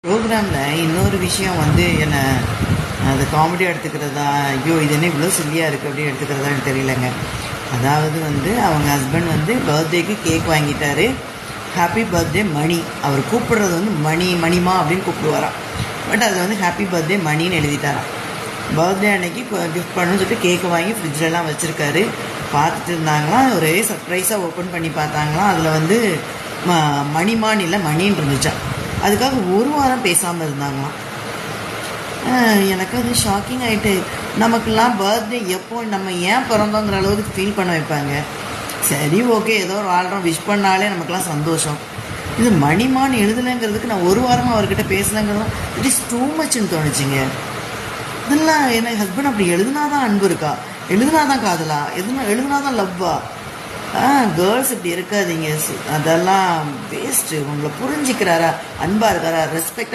ப்ரோக்ராமில் இன்னொரு விஷயம் என்னை அது காமெடியாக எடுத்துக்கிறதா, ஐயோ இது என்ன இவ்வளோ சில்லியாக இருக்குது அப்படின்னு எடுத்துக்கிறதான்னு தெரியலங்க. அதாவது அவங்க ஹஸ்பண்ட் பர்த்டேக்கு கேக் வாங்கிட்டாரு. ஹாப்பி பர்த்டே மணி. அவர் கூப்பிடுறது மணிமா அப்படின்னு கூப்பிடுவாராம். பட் அது ஹாப்பி பர்த்டே மணின்னு எழுதிட்டாராம். பர்த்டே அன்னைக்கு கிஃப்ட் பண்ணணும்னு சொல்லிட்டு கேக்கை வாங்கி ஃப்ரிட்ஜிலலாம் வச்சுருக்காரு. பார்த்துட்டு இருந்தாங்களாம். ஒரே சர்ப்ரைஸாக ஓப்பன் பண்ணி பார்த்தாங்களாம். அதில் மணிமான் இல்லை மணின்னு இருந்துச்சான். அதுக்காக ஒரு வாரம் பேசாமல் இருந்தாங்களாம். எனக்கு அது ஷாக்கிங் ஆகிட்டு, நமக்கெல்லாம் பர்த்டே எப்போ நம்ம ஏன் பிறந்தோங்கிற அளவுக்கு ஃபீல் பண்ண வைப்பாங்க. சரி ஓகே, ஏதோ ஒரு வாழ்கிறோம், விஷ் பண்ணாலே நமக்கெல்லாம் சந்தோஷம். இது மணிமான்னு எழுதலைங்கிறதுக்கு நான் ஒரு வாரமாக அவர்கிட்ட பேசலைங்கிறதுலாம் இட் இஸ் டூ மச்ன்னு தோணுச்சுங்க. இதெல்லாம் எனக்கு ஹஸ்பண்ட் அப்படி எழுதுனாதான் அன்பு இருக்கா, எழுதுனாதான் காதலா, எழுதுனாதான் லவ்வா? கேர்ள்ஸ் இப்படி இருக்காதீங்க. அதெல்லாம் வேஸ்ட்டு. உங்களை புரிஞ்சிக்கிறாரா, அன்பாக இருக்காரா, ரெஸ்பெக்டாக